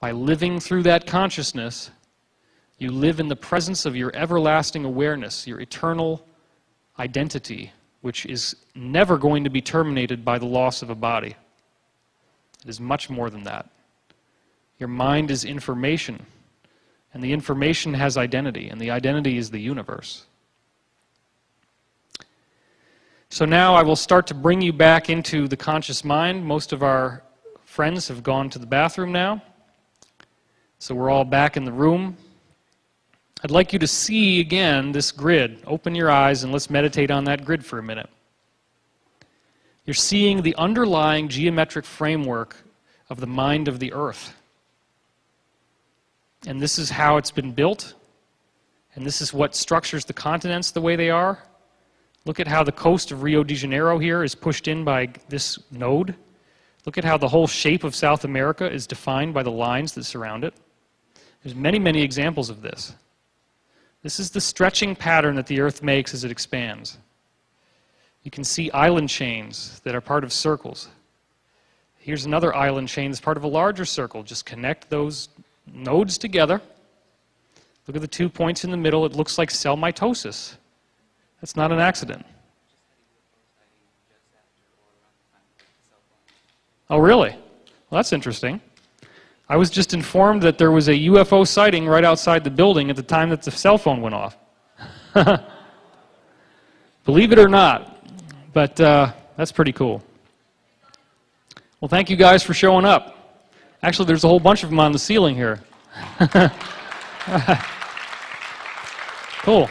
By living through that consciousness, you live in the presence of your everlasting awareness, your eternal identity, which is never going to be terminated by the loss of a body. It is much more than that. Your mind is information, and the information has identity, and the identity is the universe. So now I will start to bring you back into the conscious mind. Most of our friends have gone to the bathroom now, so we're all back in the room. I'd like you to see again this grid. Open your eyes and let's meditate on that grid for a minute. You're seeing the underlying geometric framework of the mind of the earth. And this is how it's been built, and this is what structures the continents the way they are. Look at how the coast of Rio de Janeiro here is pushed in by this node. Look at how the whole shape of South America is defined by the lines that surround it. There's many, many examples of this. This is the stretching pattern that the earth makes as it expands. You can see island chains that are part of circles. Here's another island chain that's part of a larger circle. Just connect those nodes together. Look at the 2 points in the middle. It looks like cell mitosis. That's not an accident. Oh, really? Well, that's interesting. I was just informed that there was a UFO sighting right outside the building at the time that the cell phone went off. Believe it or not, but that's pretty cool. Well, thank you guys for showing up. Actually, there's a whole bunch of them on the ceiling here. Cool.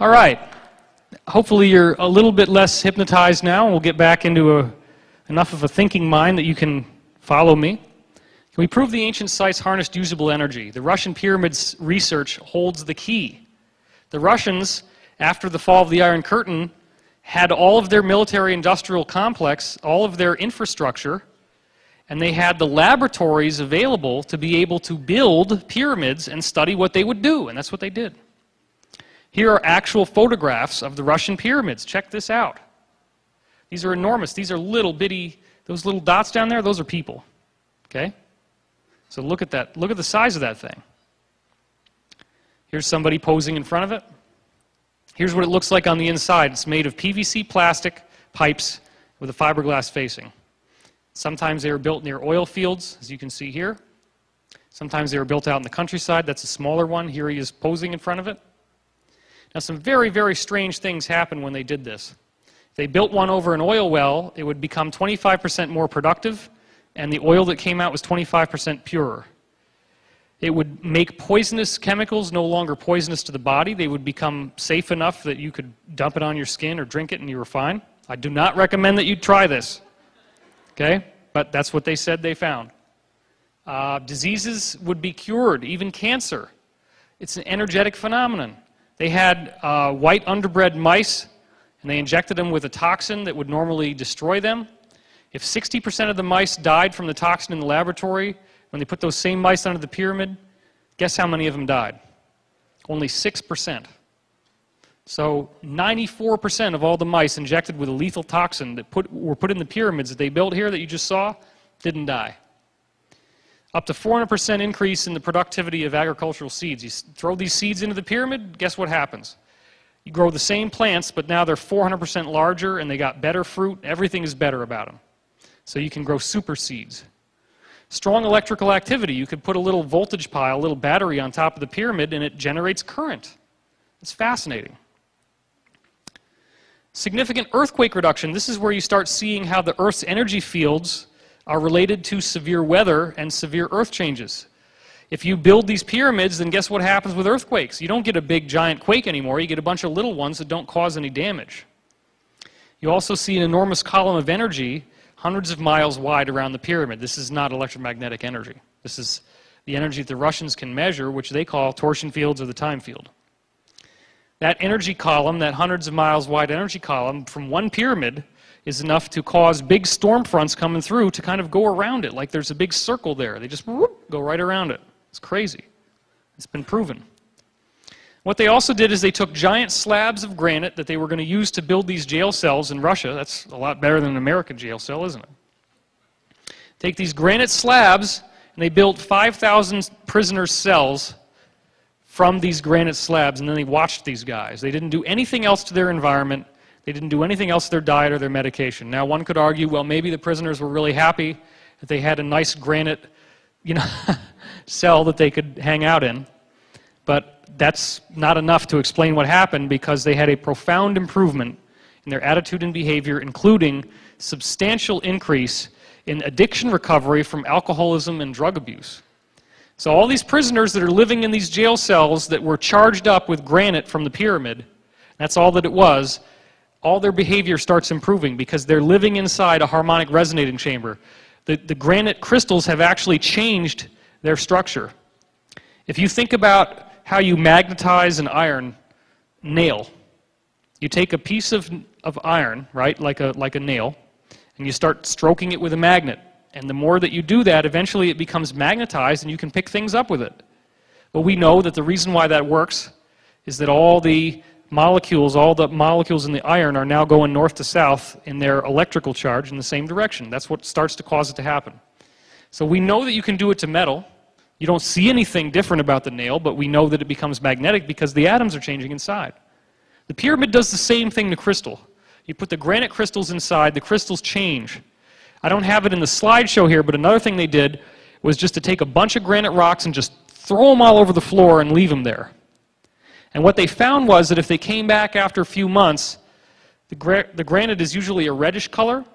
All right. Hopefully you're a little bit less hypnotized now, and we'll get back into enough of a thinking mind that you can follow me. Can we prove the ancient sites harnessed usable energy? The Russian pyramids research holds the key. The Russians, after the fall of the Iron Curtain, had all of their military-industrial complex, all of their infrastructure, and they had the laboratories available to be able to build pyramids and study what they would do, and that's what they did. Here are actual photographs of the Russian pyramids. Check this out. These are enormous. These are little bitty, those little dots down there, those are people. Okay? So look at that. Look at the size of that thing. Here's somebody posing in front of it. Here's what it looks like on the inside. It's made of PVC plastic pipes with a fiberglass facing. Sometimes they were built near oil fields, as you can see here. Sometimes they were built out in the countryside. That's a smaller one. Here he is posing in front of it. Now, some very, very strange things happened when they did this. If they built one over an oil well, it would become 25% more productive, and the oil that came out was 25% purer. It would make poisonous chemicals no longer poisonous to the body. They would become safe enough that you could dump it on your skin or drink it and you were fine. I do not recommend that you try this. Okay? But that's what they said they found. Diseases would be cured, even cancer. It's an energetic phenomenon. They had white underbred mice, and they injected them with a toxin that would normally destroy them. If 60% of the mice died from the toxin in the laboratory, when they put those same mice under the pyramid, guess how many of them died? Only 6%. So 94% of all the mice injected with a lethal toxin that were put in the pyramids that they built here that you just saw didn't die. Up to 400% increase in the productivity of agricultural seeds. You throw these seeds into the pyramid, guess what happens? You grow the same plants, but now they're 400% larger and they got better fruit. Everything is better about them. So you can grow super seeds. Strong electrical activity. You could put a little voltage pile, a little battery on top of the pyramid, and it generates current. It's fascinating. Significant earthquake reduction. This is where you start seeing how the Earth's energy fields are related to severe weather and severe earth changes. If you build these pyramids, then guess what happens with earthquakes? You don't get a big giant quake anymore. You get a bunch of little ones that don't cause any damage. You also see an enormous column of energy hundreds of miles wide around the pyramid. This is not electromagnetic energy. This is the energy that the Russians can measure, which they call torsion fields or the time field. That energy column, that hundreds of miles wide energy column from one pyramid is enough to cause big storm fronts coming through to kind of go around it, like there's a big circle there. They just whoop, go right around it. It's crazy. It's been proven. What they also did is they took giant slabs of granite that they were going to use to build these jail cells in Russia. That's a lot better than an American jail cell, isn't it? Take these granite slabs, and they built 5,000 prisoners' cells from these granite slabs, and then they watched these guys. They didn't do anything else to their environment. They didn't do anything else to their diet or their medication. Now, one could argue, well, maybe the prisoners were really happy that they had a nice granite, cell that they could hang out in. But that's not enough to explain what happened, because they had a profound improvement in their attitude and behavior, including substantial increase in addiction recovery from alcoholism and drug abuse. So all these prisoners that are living in these jail cells that were charged up with granite from the pyramid, that's all that it was, all their behavior starts improving because they're living inside a harmonic resonating chamber. The granite crystals have actually changed their structure. If you think about how you magnetize an iron nail, you take a piece of iron, right, like a nail, and you start stroking it with a magnet. And the more that you do that, eventually it becomes magnetized and you can pick things up with it. But we know that the reason why that works is that all the molecules in the iron are now going north to south in their electrical charge in the same direction. That's what starts to cause it to happen. So we know that you can do it to metal. You don't see anything different about the nail, but we know that it becomes magnetic because the atoms are changing inside. The pyramid does the same thing to crystal. You put the granite crystals inside, the crystals change. I don't have it in the slideshow here, but another thing they did was just to take a bunch of granite rocks and just throw them all over the floor and leave them there. And what they found was that if they came back after a few months, the granite is usually a reddish color.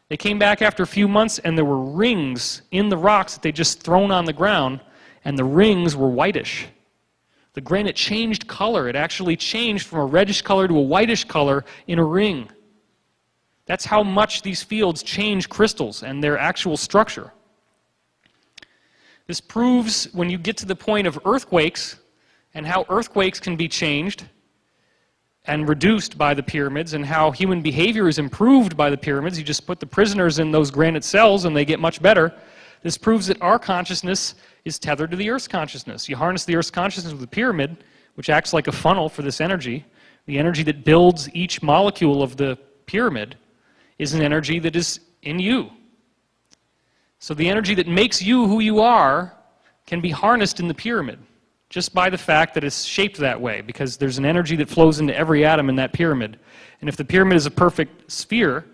They came back after a few months and there were rings in the rocks that they just thrown on the ground, and the rings were whitish. The granite changed color. It actually changed from a reddish color to a whitish color in a ring. That's how much these fields change crystals and their actual structure. This proves when you get to the point of earthquakes and how earthquakes can be changed and reduced by the pyramids, and how human behavior is improved by the pyramids. You just put the prisoners in those granite cells and they get much better. This proves that our consciousness is tethered to the Earth's consciousness. You harness the Earth's consciousness with the pyramid, which acts like a funnel for this energy. The energy that builds each molecule of the pyramid is an energy that is in you. So the energy that makes you who you are can be harnessed in the pyramid, just by the fact that it's shaped that way, because there's an energy that flows into every atom in that pyramid. And if the pyramid is a perfect sphere,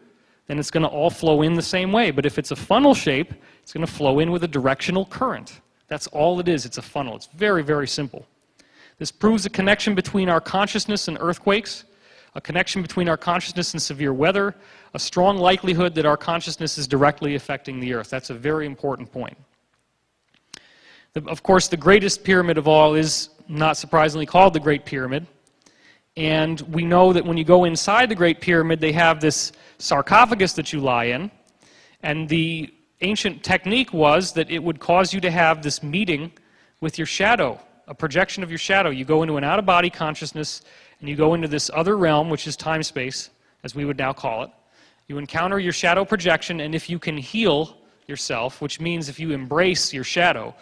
then it's going to all flow in the same way. But if it's a funnel shape, it's going to flow in with a directional current. That's all it is. It's a funnel. It's very, very simple. This proves a connection between our consciousness and earthquakes, a connection between our consciousness and severe weather, a strong likelihood that our consciousness is directly affecting the Earth. That's a very important point. Of course, the greatest pyramid of all is, not surprisingly, called the Great Pyramid. And we know that when you go inside the Great Pyramid, they have this sarcophagus that you lie in. And the ancient technique was that it would cause you to have this meeting with your shadow, a projection of your shadow. You go into an out-of-body consciousness, and you go into this other realm, which is time-space, as we would now call it. You encounter your shadow projection, and if you can heal yourself, which means if you embrace your shadow,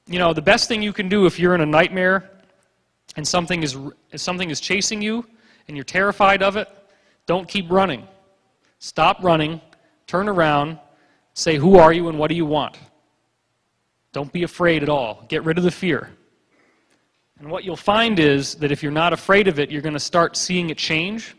the best thing you can do if you're in a nightmare and something is chasing you and you're terrified of it, don't keep running. Stop running, turn around, say, who are you and what do you want? Don't be afraid at all. Get rid of the fear. And what you'll find is that if you're not afraid of it, you're going to start seeing it change.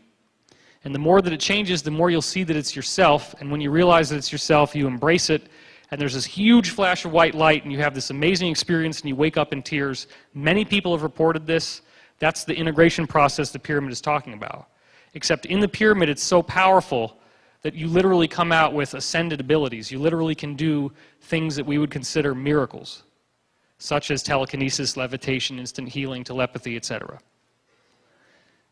And the more that it changes, the more you'll see that it's yourself. And when you realize that it's yourself, you embrace it. And there's this huge flash of white light, and you have this amazing experience, and you wake up in tears. Many people have reported this. That's the integration process the pyramid is talking about. Except in the pyramid, it's so powerful that you literally come out with ascended abilities. You literally can do things that we would consider miracles, such as telekinesis, levitation, instant healing, telepathy, etc.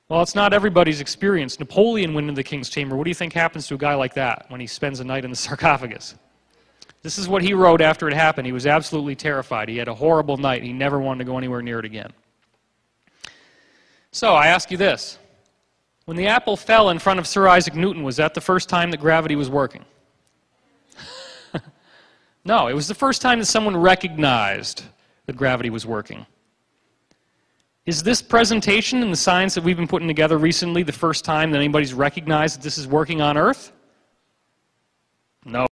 Well, it's not everybody's experience. Napoleon went into the king's chamber. What do you think happens to a guy like that when he spends a night in the sarcophagus? This is what he wrote after it happened. He was absolutely terrified. He had a horrible night. He never wanted to go anywhere near it again. So I ask you this. When the apple fell in front of Sir Isaac Newton, was that the first time that gravity was working? No, it was the first time that someone recognized that gravity was working. Is this presentation and the science that we've been putting together recently the first time that anybody's recognized that this is working on Earth? No.